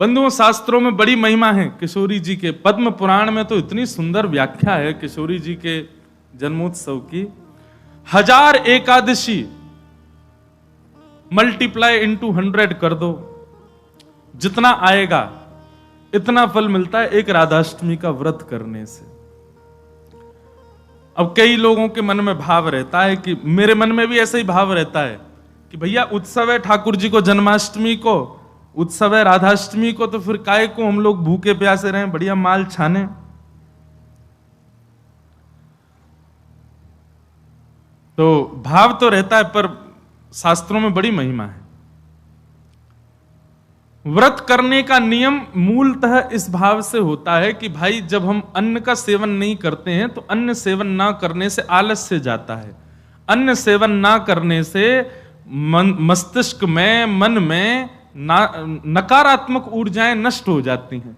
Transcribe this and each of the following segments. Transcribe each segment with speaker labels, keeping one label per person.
Speaker 1: बंधुओं, शास्त्रों में बड़ी महिमा है किशोरी जी के। पद्म पुराण में तो इतनी सुंदर व्याख्या है किशोरी जी के जन्मोत्सव की। 1000 एकादशी मल्टीप्लाई इनटू 100 कर दो, जितना आएगा इतना फल मिलता है एक राधाष्टमी का व्रत करने से। अब कई लोगों के मन में भाव रहता है कि मेरे मन में भी ऐसा ही भाव रहता है कि भैया उत्सव है ठाकुर जी को, जन्माष्टमी को उत्सव है, राधाष्टमी को, तो फिर काहे को हम लोग भूखे प्यासे रहें, बढ़िया माल छाने। तो भाव तो रहता है, पर शास्त्रों में बड़ी महिमा है। व्रत करने का नियम मूलतः इस भाव से होता है कि भाई जब हम अन्न का सेवन नहीं करते हैं तो अन्न सेवन ना करने से आलस्य जाता है। अन्न सेवन ना करने से मस्तिष्क में, मन में नकारात्मक ऊर्जाएं नष्ट हो जाती हैं।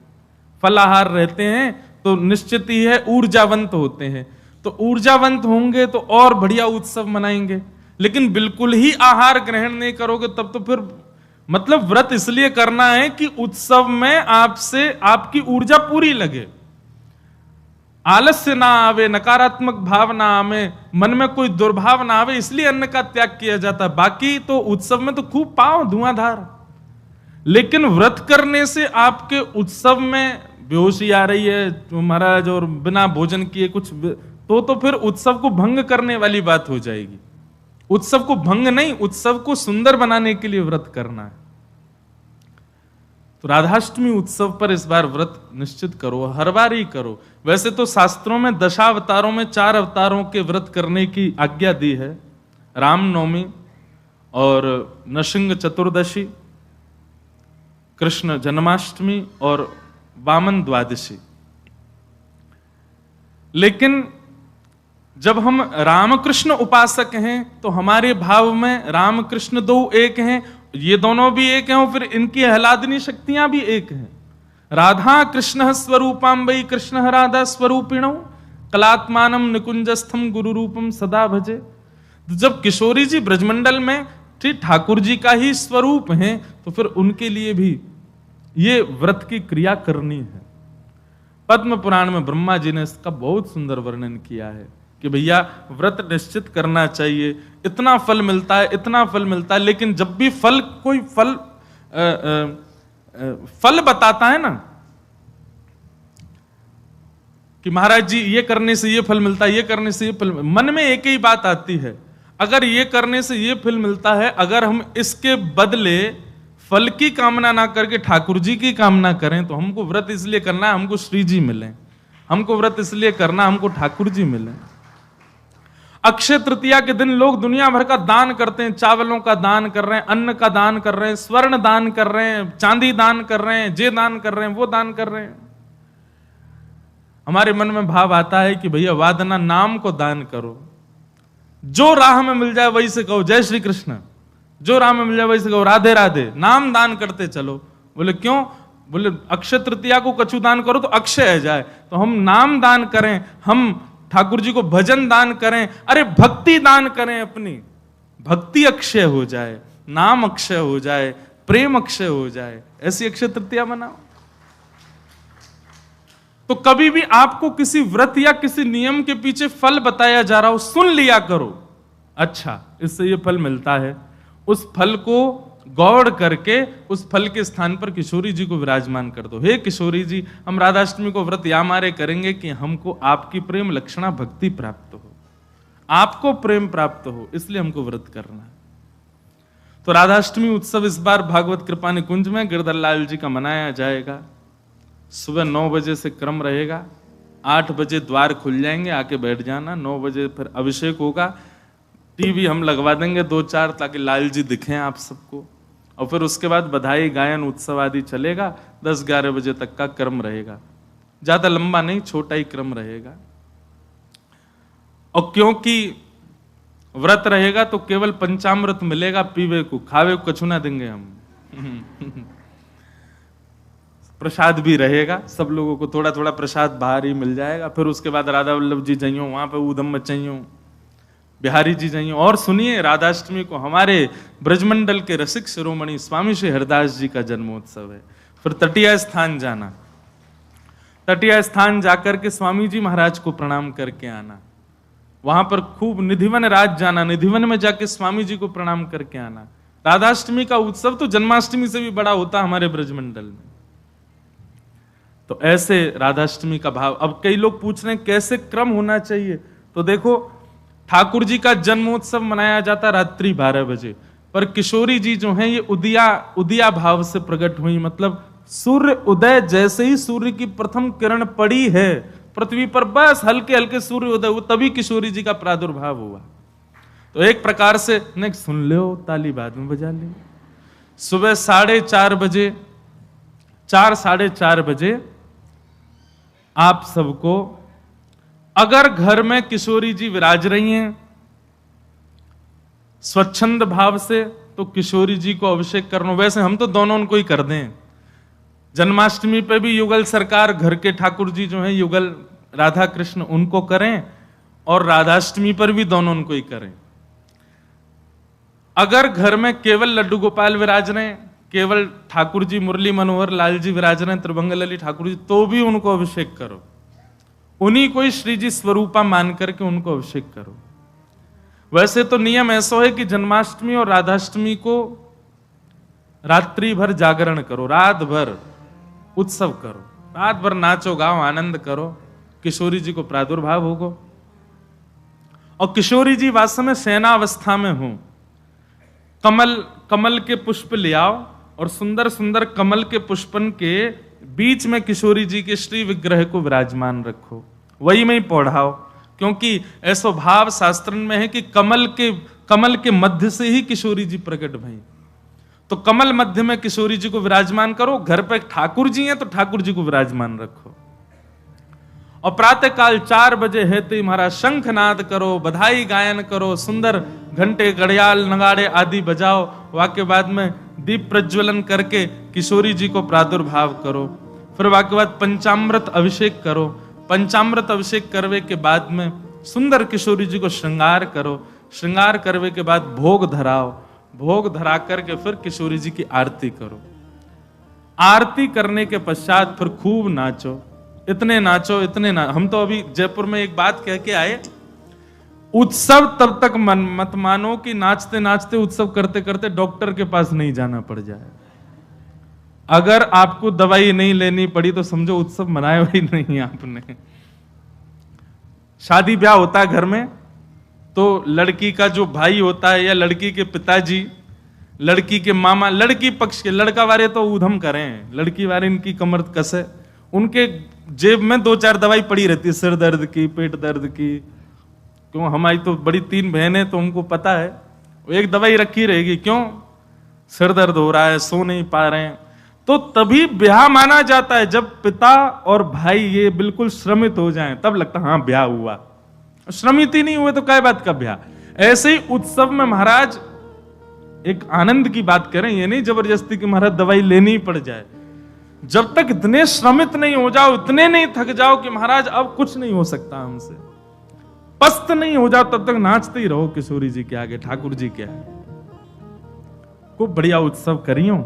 Speaker 1: फलाहार रहते हैं तो निश्चित ही है ऊर्जावंत होते हैं, तो ऊर्जावंत होंगे तो और बढ़िया उत्सव मनाएंगे। लेकिन बिल्कुल ही आहार ग्रहण नहीं करोगे तब तो फिर मतलब व्रत इसलिए करना है कि उत्सव में आपसे आपकी ऊर्जा पूरी लगे, आलस्य ना आवे, नकारात्मक भाव ना आवे, मन में कोई दुर्भाव ना आवे, इसलिए अन्न का त्याग किया जाता है। बाकी तो उत्सव में तो खूब पाओ धुआंधार, लेकिन व्रत करने से आपके उत्सव में बेहोशी आ रही है तो महाराज, और बिना भोजन किए कुछ तो फिर उत्सव को भंग करने वाली बात हो जाएगी। उत्सव को भंग नहीं, उत्सव को सुंदर बनाने के लिए व्रत करना है। तो राधाष्टमी उत्सव पर इस बार व्रत निश्चित करो, हर बार ही करो। वैसे तो शास्त्रों में दशावतारों में 4 अवतारों के व्रत करने की आज्ञा दी है, रामनवमी और नृसिंह चतुर्दशी, कृष्ण जन्माष्टमी और वामन द्वादशी। लेकिन जब हम रामकृष्ण उपासक हैं तो हमारे भाव में रामकृष्ण दो एक हैं, ये दोनों भी एक हैं, और फिर इनकी आह्लादनी शक्तियां भी एक हैं। राधा कृष्ण स्वरूपाम्बई कृष्ण राधा स्वरूपिणौ कलात्मानम निकुंजस्थम गुरु रूपम सदा भजे। तो जब किशोरी जी ब्रजमंडल में ठीक ठाकुर जी का ही स्वरूप हैं तो फिर उनके लिए भी ये व्रत की क्रिया करनी है। पद्म पुराण में ब्रह्मा जी ने इसका बहुत सुंदर वर्णन किया है कि भैया व्रत निश्चित करना चाहिए, इतना फल मिलता है, इतना फल मिलता है। लेकिन जब भी फल कोई फल बताता है ना कि महाराज जी ये करने से ये फल मिलता है, ये करने से ये फल, मन में एक ही बात आती है, अगर ये करने से ये फल मिलता है, अगर हम इसके बदले फल की कामना ना करके ठाकुर जी की कामना करें तो हमको व्रत इसलिए करना है हमको श्री जी मिले, हमको व्रत इसलिए करना हमको ठाकुर जी मिले। अक्षय तृतीया के दिन लोग दुनिया भर का दान करते हैं, चावलों का दान कर रहे हैं, अन्न का दान कर रहे हैं, स्वर्ण दान कर रहे हैं, चांदी दान कर रहे हैं, जे दान कर रहे हैं, वो दान कर रहे हैं। हमारे मन में भाव आता है कि भैया वादना नाम को दान करो, जो राह में मिल जाए वही से कहो जय श्री कृष्ण, जो राह में मिल जाए वही से कहो राधे राधे, नाम दान करते चलो। बोले क्यों? बोले अक्षय तृतीया को कछु दान करो तो अक्षय है जाए, तो हम नाम दान करें, हम ठाकुर जी को भजन दान करें, अरे भक्ति दान करें, अपनी भक्ति अक्षय हो जाए, नाम अक्षय हो जाए, प्रेम अक्षय हो जाए, ऐसी अक्षय तृतीया मनाओ। तो कभी भी आपको किसी व्रत या किसी नियम के पीछे फल बताया जा रहा हो, सुन लिया करो, अच्छा इससे ये फल मिलता है, उस फल को गौड़ करके उस फल के स्थान पर किशोरी जी को विराजमान कर दो। हे किशोरी जी, हम राधाष्टमी को व्रत या मारे करेंगे कि हमको आपकी प्रेम लक्षणा भक्ति प्राप्त हो, आपको प्रेम प्राप्त हो, इसलिए हमको व्रत करना है। तो राधाष्टमी उत्सव इस बार भागवत कृपा निकुंज में गिरधर लाल जी का मनाया जाएगा। सुबह 9 बजे से क्रम रहेगा, 8 बजे द्वार खुल जाएंगे, आके बैठ जाना। 9 बजे फिर अभिषेक होगा, टीवी हम लगवा देंगे 2-4 ताकि लाल जी दिखें आप सबको, और फिर उसके बाद बधाई गायन उत्सव आदि चलेगा। 10-11 बजे तक का क्रम रहेगा, ज्यादा लंबा नहीं, छोटा ही क्रम रहेगा। और क्योंकि व्रत रहेगा तो केवल पंचामृत मिलेगा पीवे को, खावे को कछु ना देंगे हम। प्रसाद भी रहेगा, सब लोगों को थोड़ा थोड़ा प्रसाद बाहर ही मिल जाएगा। फिर उसके बाद राधा वल्लभ जी जाइयो, वहां पे ऊधम मचाइयो, बिहारी जी जाइए। और सुनिए, राधाष्टमी को हमारे ब्रजमंडल के रसिक शिरोमणि स्वामी श्री हरिदास जी का जन्मोत्सव है। फिर तटीय स्थान जाना, तटीय स्थान जाकर के स्वामी जी महाराज को प्रणाम करके आना, वहां पर खूब निधिवन राज जाना, निधिवन में जाके स्वामी जी को प्रणाम करके आना। राधाष्टमी का उत्सव तो जन्माष्टमी से भी बड़ा होता हमारे ब्रजमंडल में। तो ऐसे राधाष्टमी का भाव। अब कई लोग पूछ रहे हैं कैसे क्रम होना चाहिए, तो देखो ठाकुर जी का जन्मोत्सव मनाया जाता रात्रि 12 बजे, पर किशोरी जी जो हैं ये उदिया भाव से प्रकट हुई, मतलब सूर्य उदय जैसे ही सूर्य की प्रथम किरण पड़ी है पृथ्वी पर, बस हल्के हल्के सूर्य उदय हुआ, तभी किशोरी जी का प्रादुर्भाव हुआ। तो एक प्रकार से नहीं सुन लो, ताली बाद में बजा ले। सुबह 4:30 बजे, 4-4:30 बजे आप सबको, अगर घर में किशोरी जी विराज रही हैं स्वच्छंद भाव से, तो किशोरी जी को अभिषेक करना। वैसे हम तो दोनों उनको ही कर दें, जन्माष्टमी पे भी युगल सरकार घर के ठाकुर जी जो हैं युगल राधा कृष्ण उनको करें, और राधाष्टमी पर भी दोनों उनको ही करें। अगर घर में केवल लड्डू गोपाल विराज रहे हैं, केवल ठाकुर जी मुरली मनोहर लाल जी विराज रहे हैं, त्रिभंगलली ठाकुर जी, तो भी उनको अभिषेक करो, उन्हीं को ही श्री जी स्वरूपा मान करके उनको अभिषेक करो। वैसे तो नियम ऐसा है कि जन्माष्टमी और राधाष्टमी को रात्रि भर जागरण करो, रात भर उत्सव करो, रात भर नाचो गाओ आनंद करो, किशोरी जी को प्रादुर्भाव होगा। और किशोरी जी वास्तव में सेनावस्था में हो, कमल के पुष्प ले आओ और सुंदर सुंदर कमल के पुष्पन के बीच में किशोरी जी के श्री विग्रह को विराजमान रखो, वही में ही पौढ़ाओ, क्योंकि ऐसा भाव शास्त्र में है कि कमल के मध्य से ही किशोरी जी प्रकट भई। तो कमल मध्य में किशोरी जी को विराजमान करो, घर पे ठाकुर जी हैं तो ठाकुर जी को विराजमान रखो। और प्रातः काल 4 बजे है तो महाराज शंखनाद करो, बधाई गायन करो, सुंदर घंटे घड़ियाल नगाड़े आदि बजाओ, वाक्य बाद में दीप प्रज्वलन करके किशोरी जी को प्रादुर्भाव करो। फिर वाक्य बाद पंचामृत अभिषेक करो, पंचामृत अभिषेक करवे के बाद में सुंदर किशोरी जी को श्रृंगार करो, श्रृंगार करवे के बाद भोग धराओ, भोग धरा करके फिर किशोरी जी की आरती करो। आरती करने के पश्चात फिर खूब नाचो, इतने नाचो इतने हम तो अभी जयपुर में एक बात कह के आए, उत्सव तब तक मत मानो कि नाचते नाचते उत्सव करते करते डॉक्टर के पास नहीं जाना पड़ जाए। अगर आपको दवाई नहीं लेनी पड़ी तो समझो उत्सव मनाया ही नहीं आपने। शादी ब्याह होता है घर में, तो लड़की का जो भाई होता है या लड़की के पिताजी, लड़की के मामा, लड़की पक्ष के, लड़का वाले तो ऊधम करें, लड़की वाले इनकी कमर कसे, उनके जेब में 2-4 दवाई पड़ी रहती है, सिर दर्द की, पेट दर्द की। क्यों, हमारी तो बड़ी 3 बहनें, तो उनको पता है एक दवाई रखी रहेगी, क्यों सिर दर्द हो रहा है, सो नहीं पा रहे हैं। तो तभी ब्याह माना जाता है जब पिता और भाई ये बिल्कुल श्रमित हो जाएं, तब लगता हाँ ब्याह हुआ। श्रमित ही नहीं हुए तो क्या बात का ब्याह। ऐसे ही उत्सव में महाराज एक आनंद की बात करें, ये नहीं जबरदस्ती की महाराज दवाई लेनी ही पड़ जाए। जब तक इतने श्रमित नहीं हो जाओ, इतने नहीं थक जाओ कि महाराज अब कुछ नहीं हो सकता हमसे, पस्त नहीं हो जाओ, तब तक नाचते ही रहो किशोरी जी के आगे, ठाकुर जी के आगे। खूब बढ़िया उत्सव करियो,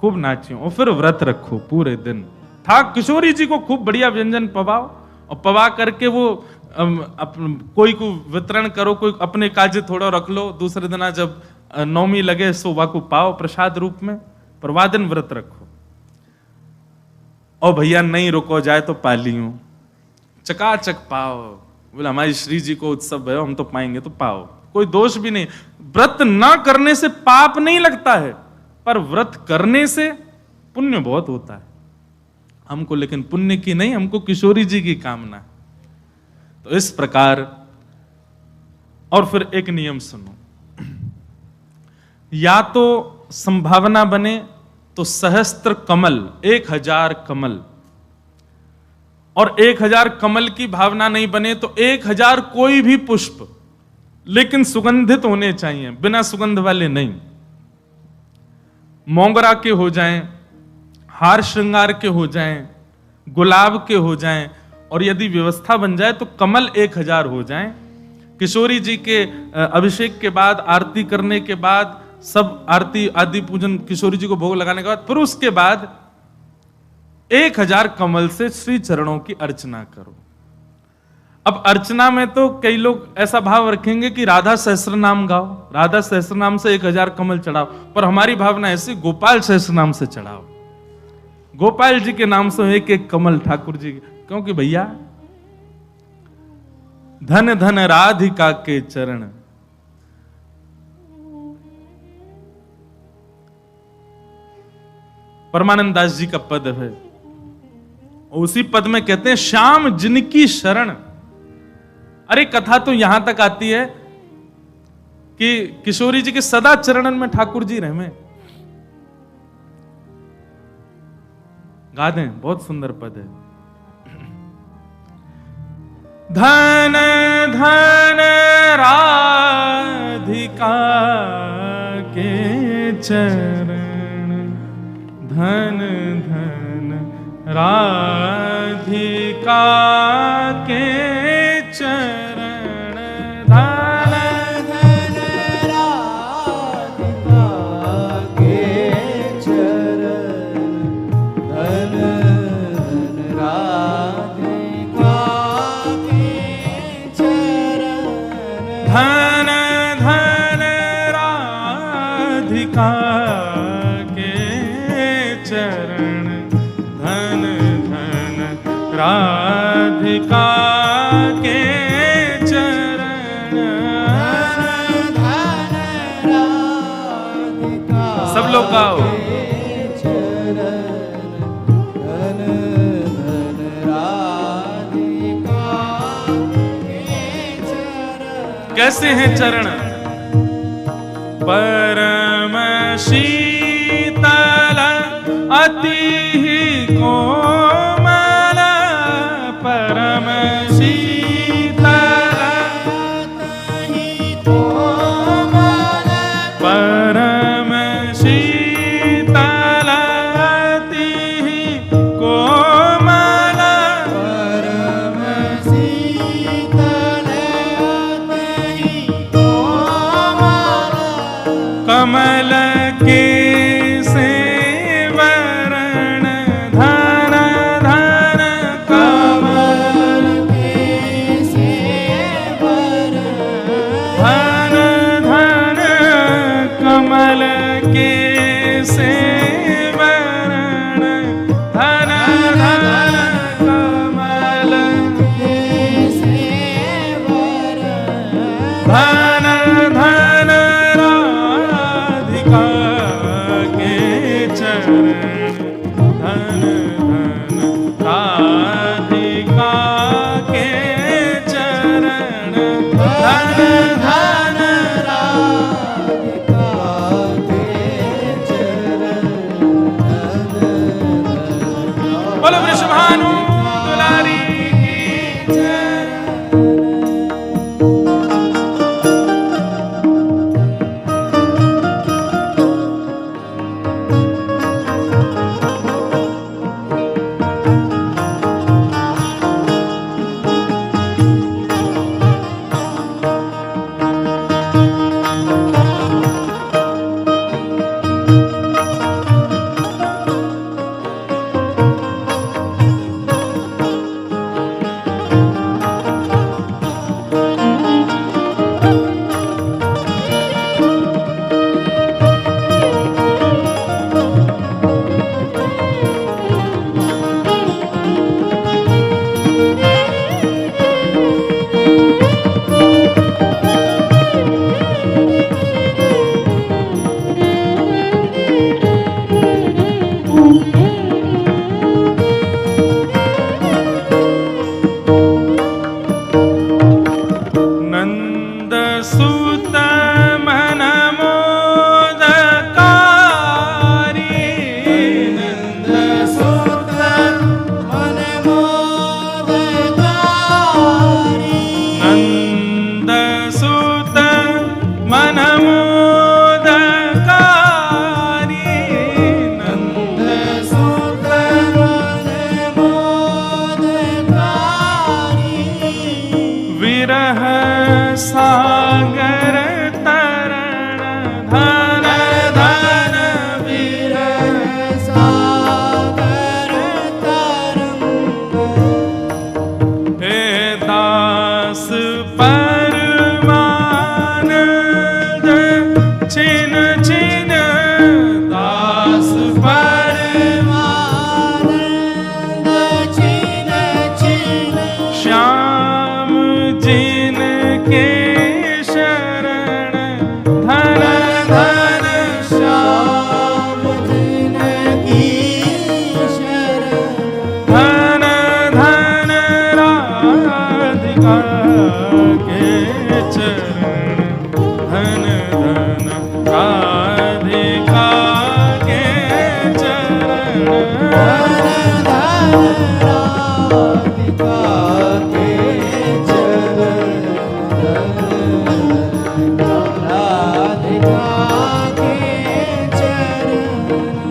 Speaker 1: खूब नाचियो, और फिर व्रत रखो पूरे दिन। किशोरी जी को खूब बढ़िया व्यंजन पवाओ, और पवा करके वो कोई को वितरण करो, कोई अपने काजे थोड़ा रख लो, दूसरे दिन जब नौमी लगे सोवा को पाओ प्रसाद रूप में, पर वाह दिन व्रत रखो। और भैया नहीं रुको जाए तो पालियो, चकाचक पाओ, बोले हमारी श्री जी को उत्सव है हम तो पाएंगे, तो पाओ, कोई दोष भी नहीं। व्रत ना करने से पाप नहीं लगता है, पर व्रत करने से पुण्य बहुत होता है हमको, लेकिन पुण्य की नहीं, हमको किशोरी जी की कामना। तो इस प्रकार, और फिर एक नियम सुनो, या तो संभावना बने तो सहस्त्र कमल, 1000 कमल, और 1000 कमल की भावना नहीं बने तो 1000 कोई भी पुष्प, लेकिन सुगंधित होने चाहिए, बिना सुगंध वाले नहीं। मोगरा के हो जाएं, हार श्रृंगार के हो जाएं, गुलाब के हो जाएं, और यदि व्यवस्था बन जाए तो कमल 1000 हो जाएं। किशोरी जी के अभिषेक के बाद, आरती करने के बाद, सब आरती आदि पूजन किशोरी जी को भोग लगाने के बाद, फिर उसके बाद 1000 कमल से श्री चरणों की अर्चना करो। अब अर्चना में तो कई लोग ऐसा भाव रखेंगे कि राधा सहस्त्र नाम गाओ, राधा सहस्त्र नाम से 1000 कमल चढ़ाओ, पर हमारी भावना ऐसी, गोपाल सहस्त्र नाम से चढ़ाओ। गोपाल जी के नाम से एक एक कमल ठाकुर जी, क्योंकि भैया धन धन राधिका के चरण, परमानंद दास जी का पद है, उसी पद में कहते हैं श्याम जिनकी शरण। अरे कथा तो यहां तक आती है कि किशोरी जी के सदा चरणन में ठाकुर जी रहे। गा दें, बहुत सुंदर पद है। धन धन राधिका के चरण, धन धन राधिका के चरण, धन
Speaker 2: धन राधिका के चरण, धन धन राधिका के चरण,
Speaker 1: धन धन राधिका के चरण, धन धन राधिका के चरण,
Speaker 2: धन राधिका
Speaker 1: सब लोग गाओ।
Speaker 2: के चरण, धन धन राधिका के चरण।
Speaker 1: कैसे हैं चरण? परम शीतल अति कोमल, परम शीतल
Speaker 2: कोमल,
Speaker 1: परम शीतल अति कोमल,
Speaker 2: परम शीतल अति कोमल,
Speaker 1: कमल के सेवरण, धन धन कमल,
Speaker 2: के सेवरण,
Speaker 1: धन धन कमल के सेवरण, धन धन कमल,
Speaker 2: के सेवरण,
Speaker 1: धन धन राधिका के चरण, धन धन राधिका के चरण, धन धन
Speaker 2: राधिका के चरण, धन धन
Speaker 1: बोलो वृषभानु दुलारी की जय।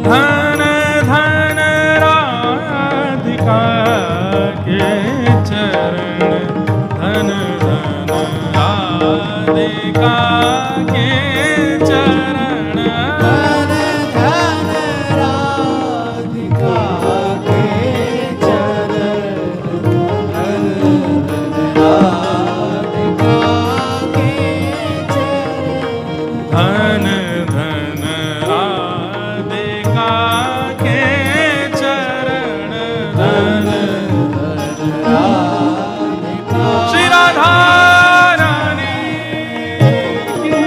Speaker 1: धन धन राधिका के चरण, धन धन राधिका के चरण, धन धन राधिका के चरण, धन श्री राधा रानी की।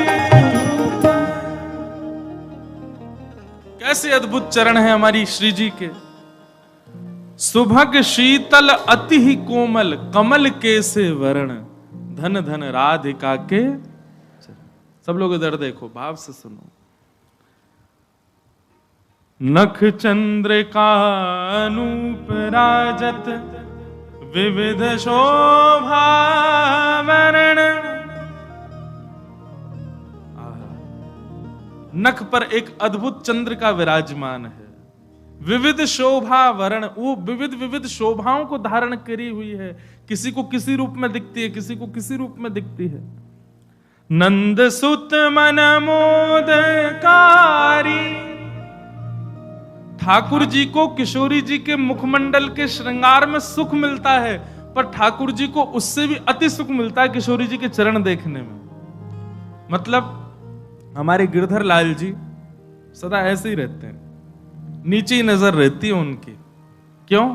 Speaker 1: कैसे अद्भुत चरण है हमारी श्री जी के। सुभग शीतल अति ही कोमल, कमल के से वर्ण, धन धन राधिका के चरण। सब लोग इधर देखो, भाव से सुनो। नख चंद्रिका अनूप राजत, विविध शोभा वर्ण। नख पर एक अद्भुत चंद्र का विराजमान है, विविध शोभा वर्ण, वो विविध विविध शोभाओं को धारण करी हुई है। किसी को किसी रूप में दिखती है, किसी को किसी रूप में दिखती है। नंद सुत मन मोदकारी, ठाकुर जी को किशोरी जी के मुखमंडल के श्रृंगार में सुख मिलता है, पर ठाकुर जी को उससे भी अति सुख मिलता है किशोरी जी के चरण देखने में। मतलब हमारे गिरधर लाल जी सदा ऐसे ही रहते हैं, नीचे ही नजर रहती है उनकी। क्यों?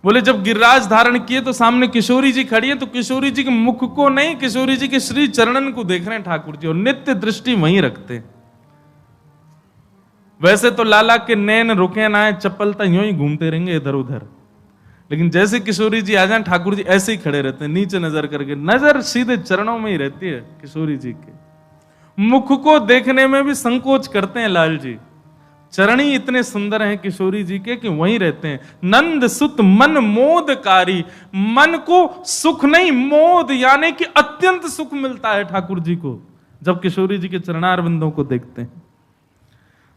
Speaker 1: बोले जब गिरिराज धारण किए तो सामने किशोरी जी खड़ी है, तो किशोरी जी के मुख को नहीं, किशोरी जी के श्री चरणन को देख रहे हैं ठाकुर जी, और नित्य दृष्टि वहीं रखते हैं। वैसे तो लाला के नैन रुके ना है, चप्पलता यूं ही घूमते रहेंगे इधर उधर, लेकिन जैसे किशोरी जी आ जाए ठाकुर जी ऐसे ही खड़े रहते हैं, नीचे नजर करके, नजर सीधे चरणों में ही रहती है किशोरी जी के। मुख को देखने में भी संकोच करते हैं लाल जी, चरण ही इतने सुंदर हैं किशोरी जी के कि वहीं रहते हैं। नंद सुत मन मोदकारी, मन को सुख नहीं मोद यानी कि अत्यंत सुख मिलता है ठाकुर जी को जब किशोरी जी के चरणारविंदों को देखते हैं।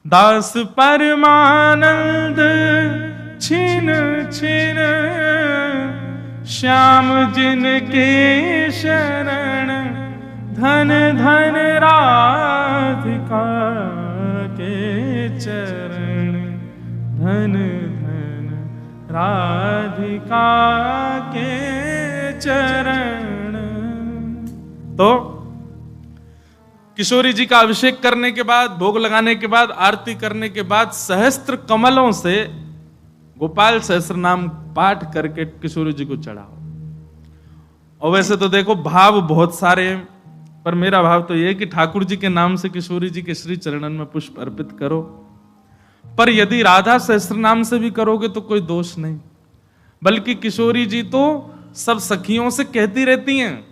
Speaker 1: दास परमानंद छिन छिन, श्याम जिनके शरण, धन धन राधिका के चरण, धन धन राधिका के चरण। तो किशोरी जी का अभिषेक करने के बाद, भोग लगाने के बाद, आरती करने के बाद सहस्त्र कमलों से गोपाल सहस्त्र नाम पाठ करके किशोरी जी को चढ़ाओ। और वैसे तो देखो भाव बहुत सारे हैं, पर मेरा भाव तो यह है कि ठाकुर जी के नाम से किशोरी जी के श्री चरणन में पुष्प अर्पित करो। पर यदि राधा सहस्त्र नाम से भी करोगे तो कोई दोष नहीं, बल्कि किशोरी जी तो सब सखियों से कहती रहती हैं,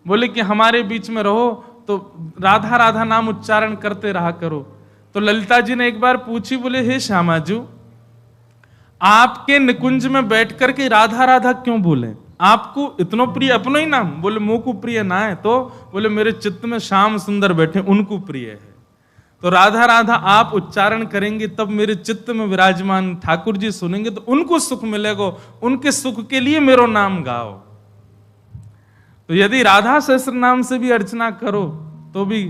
Speaker 1: बोले कि हमारे बीच में रहो तो राधा राधा नाम उच्चारण करते रहा करो। तो ललिता जी ने एक बार पूछी, बोले हे श्यामाजू, आपके निकुंज में बैठ करके राधा राधा क्यों बोले? आपको इतनो प्रिय अपनो ही नाम? बोले मोह को प्रिय ना है। तो बोले मेरे चित्त में श्याम सुंदर बैठे, उनको प्रिय है। तो राधा राधा आप उच्चारण करेंगे तब मेरे चित्त में विराजमान ठाकुर जी सुनेंगे तो उनको सुख मिलेगा, उनके सुख के लिए मेरो नाम गाओ। तो यदि राधा सहस्त्र नाम से भी अर्चना करो तो भी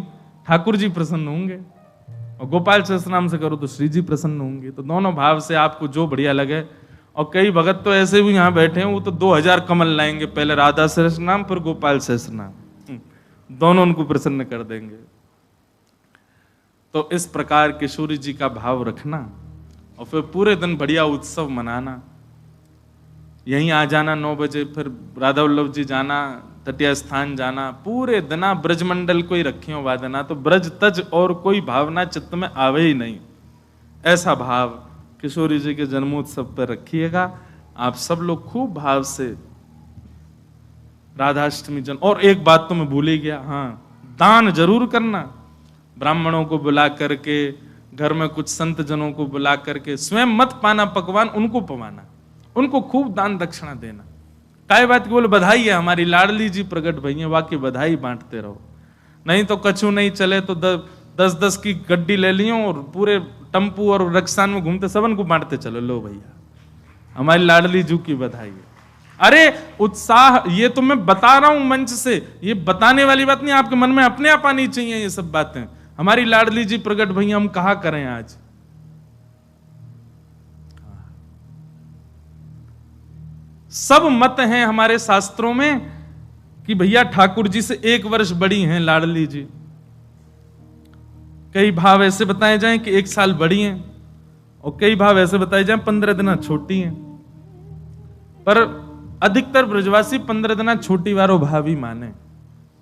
Speaker 1: ठाकुर जी प्रसन्न होंगे, और गोपाल सहस्त्र नाम से करो तो श्री जी प्रसन्न होंगे। तो दोनों भाव से आपको जो बढ़िया लगे। और कई भगत तो ऐसे भी यहां बैठे हैं, वो तो 2000 कमल लाएंगे, पहले राधा सहस्त्र नाम फिर गोपाल सहस्त्र नाम, दोनों उनको प्रसन्न कर देंगे। तो इस प्रकार किशोरी जी का भाव रखना और फिर पूरे दिन बढ़िया उत्सव मनाना। यहीं आ जाना 9 बजे, फिर राधा वल्लभ जी जाना, तटिया स्थान जाना, पूरे दिना ब्रजमंडल को ही रखियो वादना। तो ब्रज तज और कोई भावना चित्त में आवे ही नहीं। ऐसा भाव किशोरी जी के जन्मोत्सव पर रखिएगा। आप सब लोग खूब भाव से राधाष्टमी जन। और एक बात तो मैं भूल ही गया, हाँ, दान जरूर करना। ब्राह्मणों को बुला करके, घर में कुछ संत जनों को बुला करके, स्वयं मत पाना पकवान, उनको पवाना। उनको खूब दान दक्षिणा देना। काय बात की बोले बधाई है हमारी लाडली जी प्रकट भई हैं, वाकई बधाई बांटते रहो। नहीं तो कछु नहीं चले तो 10-10 की गड्डी ले लियो और पूरे टम्पू और रक्सान में घूमते सबन को बांटते चलो, लो भैया हमारी लाडली जू की बधाई है। अरे उत्साह, ये तो मैं बता रहा हूं मंच से, ये बताने वाली बात नहीं, आपके मन में अपने आप आनी चाहिए ये सब बातें। हमारी लाडली जी प्रकट भैया, हम कहा करें आज। सब मत हैं हमारे शास्त्रों में कि भैया ठाकुर जी से 1 वर्ष बड़ी हैं लाडली जी। कई भाव ऐसे बताए जाएं कि 1 साल बड़ी हैं, और कई भाव ऐसे बताए जाएं 15 दिन छोटी हैं। पर अधिकतर ब्रजवासी 15 दिन छोटी वारो भाव ही माने।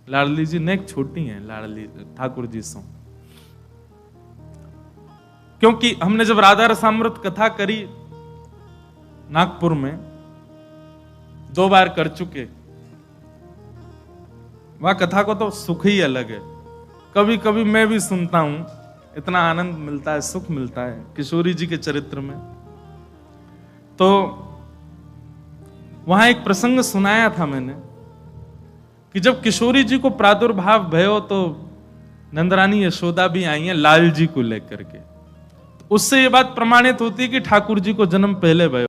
Speaker 1: लाडली जी नेक छोटी हैं लाडली ठाकुर जी सो, क्योंकि हमने जब राधा रसामृत कथा करी नागपुर में 2 बार कर चुके, वह कथा को तो सुख ही अलग है। कभी कभी मैं भी सुनता हूं, इतना आनंद मिलता है, सुख मिलता है किशोरी जी के चरित्र में। तो वहां एक प्रसंग सुनाया था मैंने कि जब किशोरी जी को प्रादुर्भाव भयो तो नंदरानी यशोदा भी आई हैं लाल जी को लेकर के। तो उससे ये बात प्रमाणित होती है कि ठाकुर जी को जन्म पहले भयो।